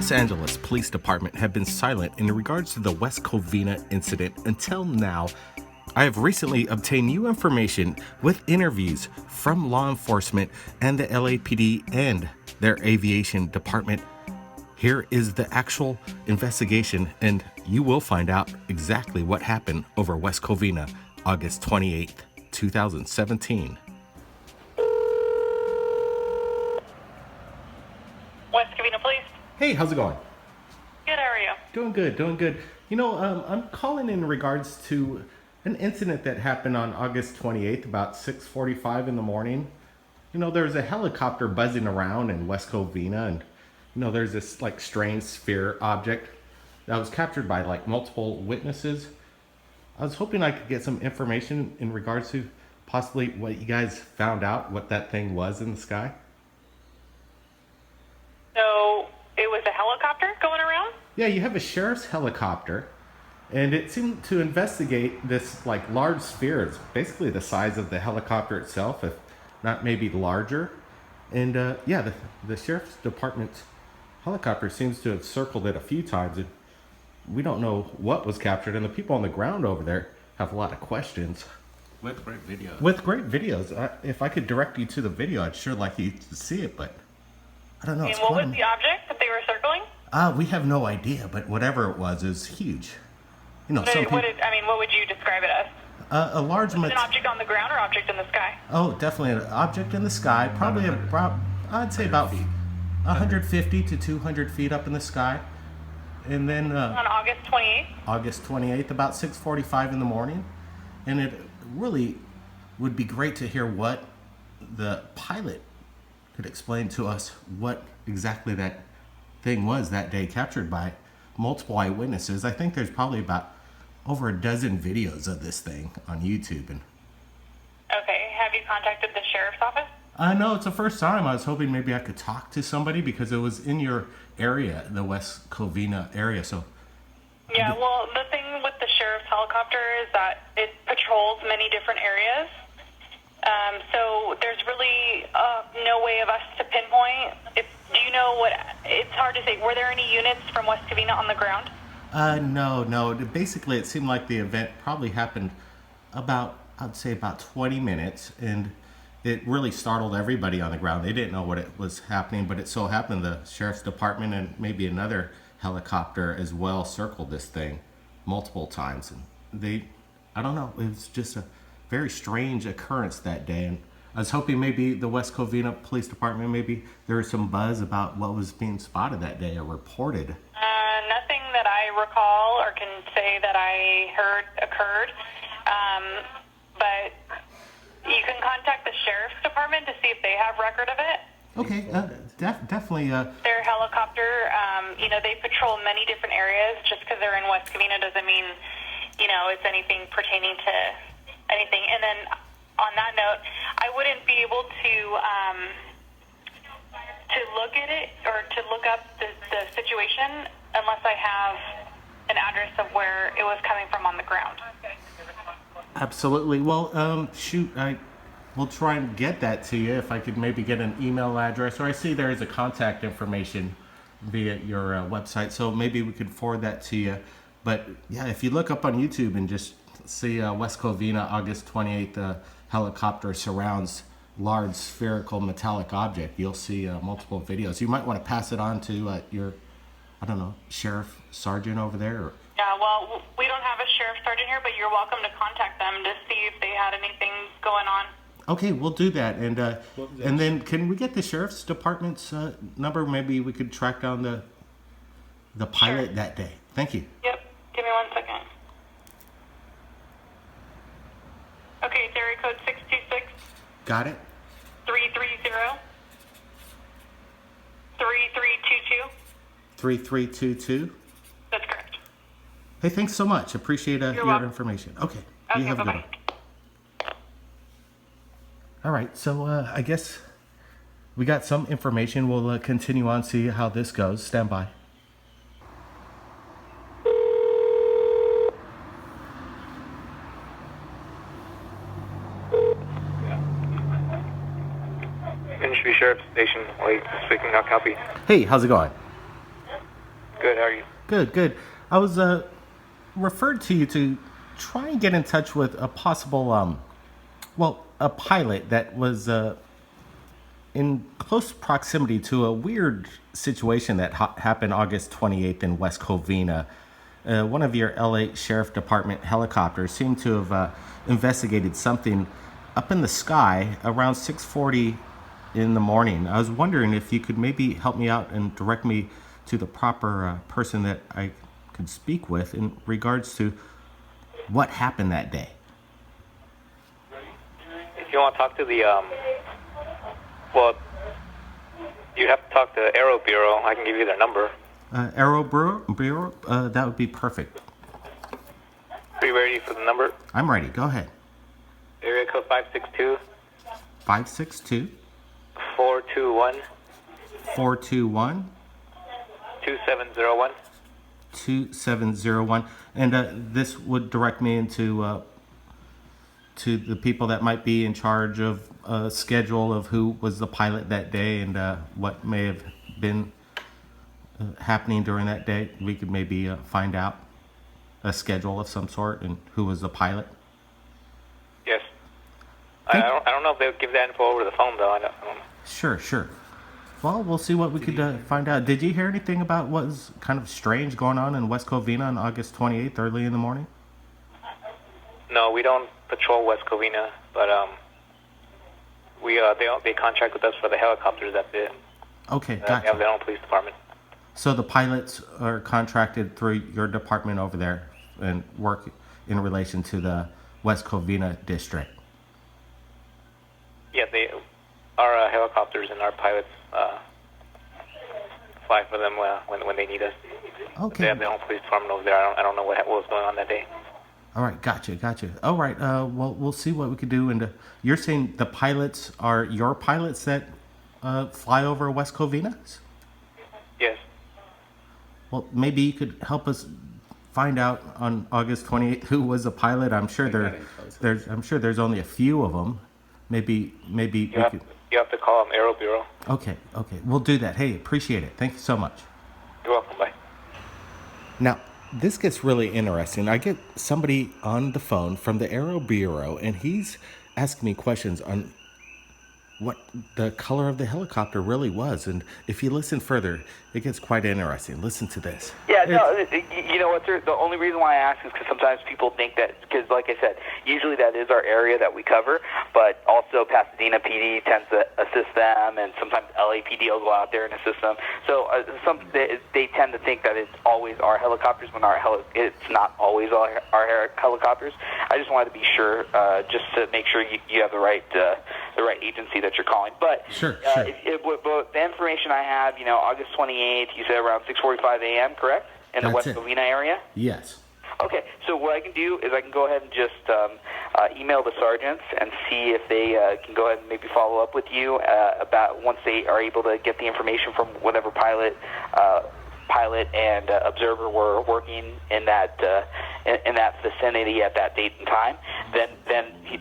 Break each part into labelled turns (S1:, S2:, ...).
S1: Los Angeles Police Department have been silent in regards to the West Covina incident until now. I have recently obtained new information with interviews from law enforcement and the LAPD and their aviation department. Here is the actual investigation, and you will find out exactly what happened over West Covina, August 28th, 2017.
S2: West Covina Police.
S1: Hey, how's it going?
S2: Good, how are you?
S1: Doing good, doing good. You know, I'm calling in regards to an incident that happened on August 28th, about 6:45 in the morning. You know, there's a helicopter buzzing around in West Covina, and you know, there's this like strange sphere object that was captured by like multiple witnesses. I was hoping I could get some information in regards to possibly what you guys found out, what that thing was in the sky.
S2: So, it was a helicopter going around?
S1: Yeah, you have a sheriff's helicopter, and it seemed to investigate this like large sphere. It's basically the size of the helicopter itself, if not maybe larger. And yeah, the sheriff's department's helicopter seems to have circled it a few times, and we don't know what was captured. And the people on the ground over there have a lot of questions.
S3: With great videos.
S1: With great videos. If I could direct you to the video, I'd sure like you to see it, but I don't know.
S2: And what was the object that they were circling?
S1: We have no idea, but whatever it was huge. You know,
S2: What would you describe it as?
S1: A large...
S2: An object on the ground or object in the sky?
S1: Oh, definitely an object in the sky. Probably about, I'd say about 150 to 200 feet up in the sky. And then...
S2: on August 28th?
S1: August 28th, about 6:45 in the morning. And it really would be great to hear what the pilot could explain to us what exactly that thing was that day, captured by multiple eyewitnesses. I think there's probably about over a dozen videos of this thing on YouTube. And
S2: Okay, have you contacted the sheriff's office?
S1: no, it's the first time. I was hoping maybe I could talk to somebody because it was in your area, the West Covina area. So
S2: Yeah, well, the thing with the sheriff's helicopter is that it patrols many different areas. So there's really no way of us to pinpoint. Do you know what? It's hard to say. Were there any units from West Covina on the ground?
S1: No. Basically, it seemed like the event probably happened about, I'd say about 20 minutes, and it really startled everybody on the ground. They didn't know what it was happening, but it so happened the sheriff's department and maybe another helicopter as well circled this thing multiple times. And I don't know, it was just a very strange occurrence that day. And I was hoping maybe the West Covina Police Department, maybe there was some buzz about what was being spotted that day or reported.
S2: Nothing that I recall or can say that I heard occurred. But you can contact the sheriff's department to see if they have record of it.
S1: Okay, definitely.
S2: Their helicopter, they patrol many different areas. Just because they're in West Covina doesn't mean, it's anything pertaining to anything. And then on that note, I wouldn't be able to look at it or to look up the situation unless I have an address of where it was coming from on the ground.
S1: Absolutely. Well, shoot, we'll try and get that to you if I could maybe get an email address, or I see there is a contact information via your website, so maybe we could forward that to you. But yeah, if you look up on YouTube and just see West Covina, August 28th, helicopter surrounds large spherical metallic object, you'll see multiple videos. You might want to pass it on to your, I don't know, sheriff sergeant over there. Or...
S2: Yeah, well, we don't have a sheriff sergeant here, but you're welcome to contact them to see if they had anything going on.
S1: Okay, we'll do that. And then can we get the sheriff's department's number? Maybe we could track down the pilot that day. Thank you.
S2: Yep. Give me 1 second. Okay, it's area code 626.
S1: Got it.
S2: 330 3322.
S1: 3322.
S2: That's correct.
S1: Hey, thanks so much. Appreciate your information. Okay.
S2: Okay,
S1: you have a good
S2: bye-bye.
S1: one. All right, so I guess we got some information. We'll continue on, see how this goes. Stand by.
S4: Sheriff Station, Lake speaking, now copy.
S1: Hey, how's it going?
S3: Good. How are you?
S1: Good, good. I was referred to you to try and get in touch with a possible, a pilot that was in close proximity to a weird situation that happened August 28th in West Covina. One of your LA Sheriff Department helicopters seemed to have investigated something up in the sky around 6:40 in the morning. I was wondering if you could maybe help me out and direct me to the proper person that I could speak with in regards to what happened that day.
S3: If you want to talk to the, you have to talk to Aero Bureau. I can give you their number.
S1: Aero Bureau? That would be perfect.
S3: Are you ready for the number?
S1: I'm ready. Go ahead.
S3: Area code 562.
S1: 562.
S3: 421.
S1: 421.
S3: 2701.
S1: 2701. And this would direct me into to the people that might be in charge of a schedule of who was the pilot that day and what may have been happening during that day. We could maybe find out a schedule of some sort and who was the pilot.
S3: Yes. I don't know if they'll give that info over the phone, though. I don't know.
S1: Sure. Well, we'll see what we could find out. Did you hear anything about what was kind of strange going on in West Covina on August 28th, early in the morning?
S3: No, we don't patrol West Covina, but they contract with us for the helicopters. That's it.
S1: Okay,
S3: They
S1: gotcha.
S3: have their own police department.
S1: So the pilots are contracted through your department over there and work in relation to the West Covina district.
S3: Yeah, our helicopters and our pilots fly for them when they need us.
S1: Okay.
S3: They have their own police department over there. I don't know what was going on that day.
S1: All right, gotcha. All right, well, we'll see what we could do. And you're saying the pilots are your pilots that fly over West Covina?
S3: Yes.
S1: Well, maybe you could help us find out on August 28th who was the pilot. I'm sure there's only a few of them. Maybe
S3: You have to call them Aero Bureau.
S1: Okay, we'll do that. Hey, appreciate it. Thank you so much.
S3: You're welcome. Bye.
S1: Now, this gets really interesting. I get somebody on the phone from the Aero Bureau, and he's asking me questions on what the color of the helicopter really was. And if you listen further, it gets quite interesting. Listen to this.
S4: Yeah, no, you know what, sir? The only reason why I ask is because sometimes people think that, because like I said, usually that is our area that we cover, but also Pasadena PD tends to assist them, and sometimes LAPD will go out there and assist them. So they tend to think that it's always our helicopters when it's not always our helicopters. I just wanted to be sure, just to make sure you have the right agency that you're calling. But
S1: Sure.
S4: With the information I have, August 28th, you said around 6:45 a.m., correct? In the West Covina area?
S1: Yes.
S4: Okay, so what I can do is I can go ahead and just email the sergeants and see if they can go ahead and maybe follow up with you about once they are able to get the information from whatever pilot and observer were working in that vicinity at that date and time. Then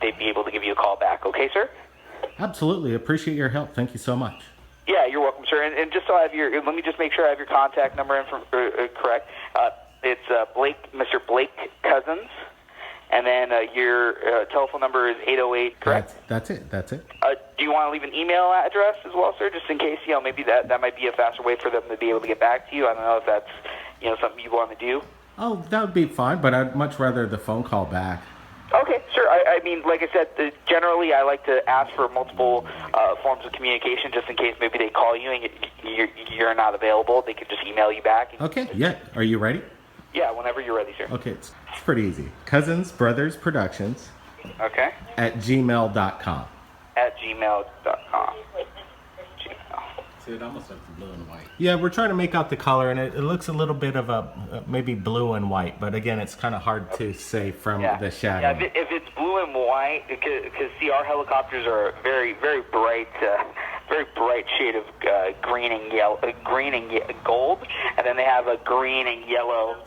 S4: they'd be able to give you a call back. Okay, sir?
S1: Absolutely. Appreciate your help. Thank you so much.
S4: Yeah, you're welcome, sir. And just so I have let me just make sure I have your contact number correct. It's Mr. Blake Cousins, and then your telephone number is 808, correct?
S1: That's it.
S4: Do you want to leave an email address as well, sir, just in case, maybe that might be a faster way for them to be able to get back to you? I don't know if that's, something you want to do.
S1: Oh, that would be fine, but I'd much rather the phone call back.
S4: Okay, sure. I mean, like I said, generally I like to ask for multiple forms of communication just in case maybe they call you and you're not available. They could just email you back.
S1: Okay, yeah. Are you ready?
S4: Yeah, whenever you're ready, sir.
S1: Okay, it's pretty easy. Cousins Brothers Productions
S4: Okay.
S1: at gmail.com.
S4: At gmail.com.
S5: See, it almost looks blue and white.
S1: Yeah, we're trying to make out the color, and it looks a little bit of a maybe blue and white, but again, it's kind of hard to say from the shadow.
S4: Yeah, if it's blue and white, because see, our helicopters are very, very bright shade of green and gold, and then they have a green and yellow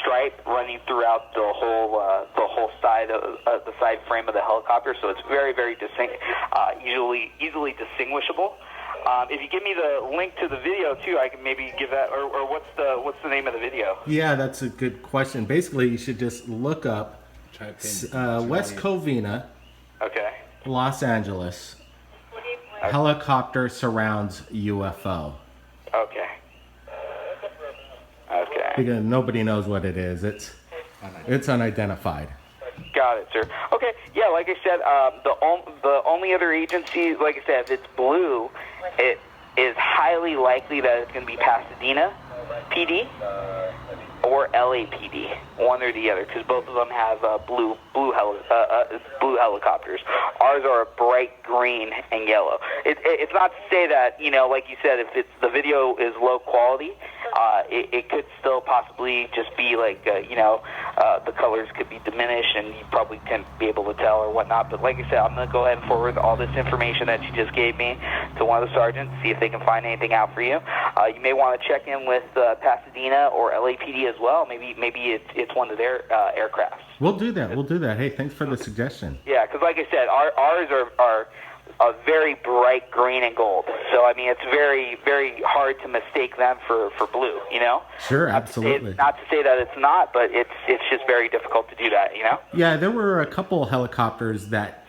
S4: stripe running throughout the whole side of the side frame of the helicopter. So it's very, very easily distinguishable. If you give me the link to the video too, I can maybe give that. Or what's the name of the video?
S1: Yeah, that's a good question. Basically, you should just look up West Covina,
S4: Okay.
S1: Los Angeles. Helicopter surrounds UFO.
S4: Okay. Okay.
S1: Because nobody knows what it is. It's unidentified.
S4: Got it, sir. Okay, yeah, like I said, the only other agency, like I said, if it's blue, it is highly likely that it's going to be Pasadena PD or LAPD, one or the other, because both of them have blue helicopters. Ours are a bright green and yellow. It's not to say that, like you said, if the video is low quality, it could still possibly just be like, the colors could be diminished and you probably can't be able to tell or whatnot. But like I said, I'm going to go ahead and forward all this information that you just gave me to one of the sergeants, see if they can find anything out for you. You may want to check in with Pasadena or LAPD as well. Maybe it's one of their aircrafts.
S1: We'll do that. Hey, thanks for the suggestion.
S4: Yeah, because like I said, ours are a very bright green and gold. So, I mean, it's very, very hard to mistake them for blue,
S1: Sure, absolutely.
S4: Not to say that it's not, but it's just very difficult to do that,
S1: Yeah, there were a couple helicopters that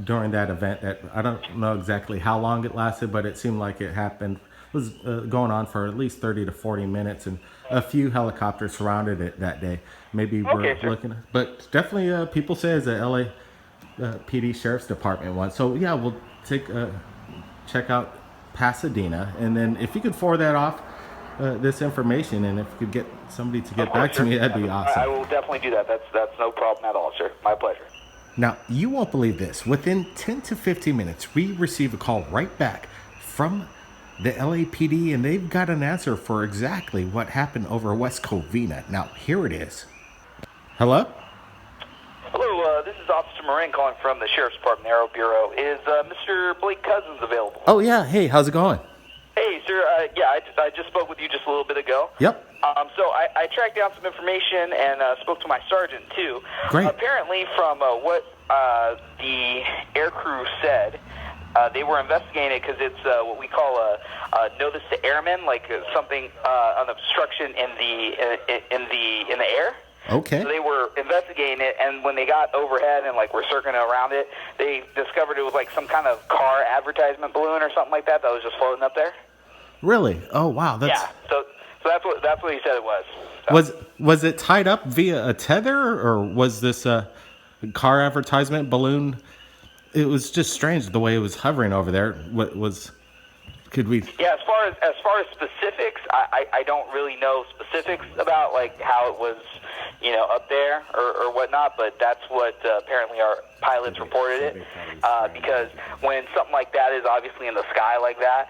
S1: during that event that I don't know exactly how long it lasted, but it seemed like it was going on for at least 30 to 40 minutes, and a few helicopters surrounded it that day. Maybe we're looking at, but definitely people say it's a LA PD Sheriff's Department one. So yeah, we'll check out Pasadena, and then if you could forward that off, this information, and if you could get somebody to get back to me, that'd be awesome.
S4: I will definitely do that. That's no problem at all, sir. My pleasure.
S1: Now, you won't believe this. Within 10 to 15 minutes, we receive a call right back from the LAPD, and they've got an answer for exactly what happened over West Covina. Now, here it is. Hello?
S4: Hello, this is Officer Morin calling from the Sheriff's Department Aero Bureau. Is Mr. Blake Cousins available?
S1: Oh, yeah. Hey, how's it going?
S4: Hey, sir. I just spoke with you just a little bit ago.
S1: Yep.
S4: So I tracked down some information and spoke to my sergeant, too.
S1: Great.
S4: Apparently, from what the aircrew said, they were investigating it because it's what we call a notice to airmen, like something an obstruction in the air.
S1: Okay.
S4: So they were investigating it, and when they got overhead and were circling around it, they discovered it was like some kind of car advertisement balloon or something like that was just floating up there.
S1: Really? Oh, wow. That's...
S4: Yeah. So that's what he said it was. So.
S1: Was it tied up via a tether, or was this a car advertisement balloon? It was just strange the way it was hovering over there. What was? Could we?
S4: Yeah, as far as specifics, I don't really know specifics about how it was, up there or whatnot. But that's what apparently our pilots reported it. Because when something like that is obviously in the sky like that,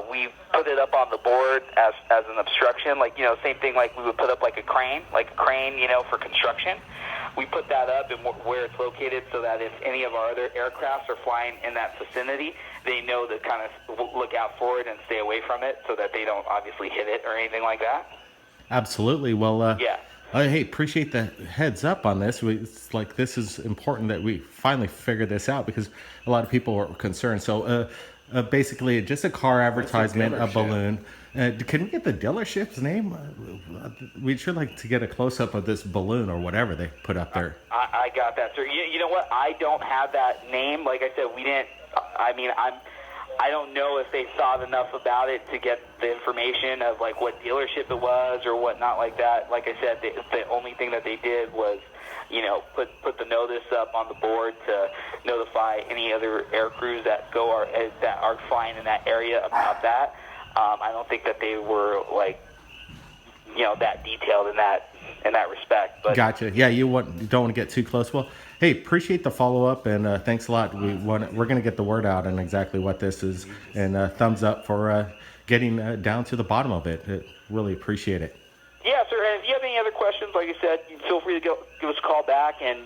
S4: we put it up on the board as an obstruction. Same thing we would put up a crane, for construction. We put that up and where it's located so that if any of our other aircrafts are flying in that vicinity, they know to kind of look out for it and stay away from it so that they don't obviously hit it or anything like that.
S1: Absolutely. Well,
S4: yeah.
S1: Hey, appreciate the heads up on this. It's this is important that we finally figured this out because a lot of people were concerned. So basically, just a car advertisement, a balloon. Can we get the dealership's name? We'd sure like to get a close-up of this balloon or whatever they put up there.
S4: I got that, sir. You know what? I don't have that name. Like I said, we didn't. I don't know if they thought enough about it to get the information of what dealership it was or whatnot like that. Like I said, the only thing that they did was, put the notice up on the board to notify any other air crews that are flying in that area about that. I don't think that they were that detailed in that respect. But
S1: gotcha. Yeah, you don't want to get too close. Well, hey, appreciate the follow up and thanks a lot. We're going to get the word out on exactly what this is, and thumbs up for getting down to the bottom of it. Really appreciate it.
S4: Yeah, sir. And if you have any other questions, like I said, feel free to give us a call back, and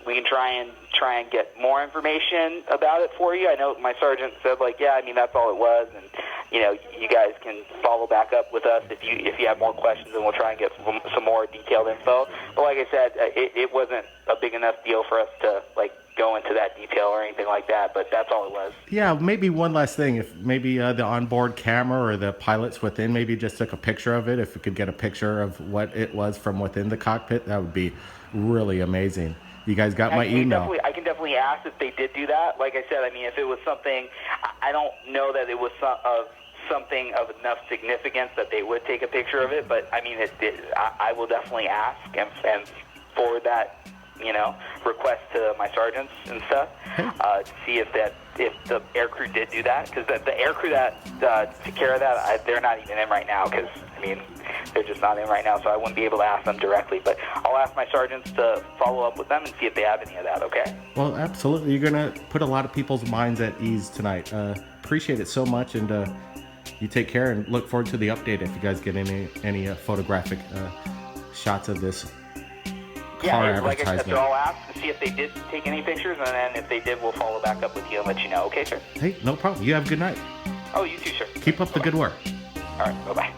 S4: we can try and get more information about it for you. I know my sergeant said that's all it was, and you guys can follow back up with us if you have more questions, and we'll try and get some more detailed info. But like I said, it wasn't a big enough deal for us to go into that detail or anything like that, but that's all it was.
S1: Yeah, maybe one last thing. If maybe the onboard camera or the pilots within maybe just took a picture of it, if we could get a picture of what it was from within the cockpit, that would be really amazing. You guys got my email.
S4: I can definitely ask if they did do that. Like I said, I mean, if it was something, I don't know that it was something of enough significance that they would take a picture of it, but I mean, I will definitely ask and forward that, request to my sergeants and stuff, to see if the aircrew did do that, because the aircrew that took care of that, they're not even in right now, because, I mean, they're just not in right now, so I wouldn't be able to ask them directly, but I'll ask my sergeants to follow up with them and see if they have any of that, okay?
S1: Well, absolutely. You're going to put a lot of people's minds at ease tonight. Appreciate it so much, and you take care, and look forward to the update if you guys get any photographic shots of this car
S4: like I said,
S1: advertisement.
S4: so I'll ask to see if they did take any pictures, and then if they did, we'll follow back up with you and let you know. Okay, sir?
S1: Hey, no problem. You have a good night.
S4: Oh, you too, sir.
S1: Keep up the good work.
S4: All right, bye-bye.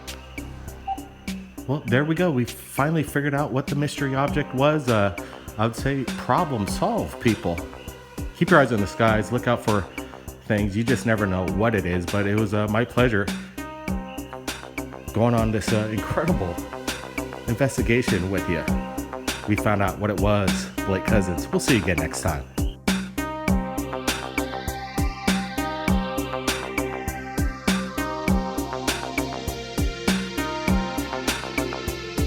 S1: Well, there we go. We finally figured out what the mystery object was. I would say problem solved, people. Keep your eyes on the skies. Look out for things. You just never know what it is, but it was my pleasure going on this incredible investigation with you. We found out what it was, Blake Cousins. We'll see you again next time.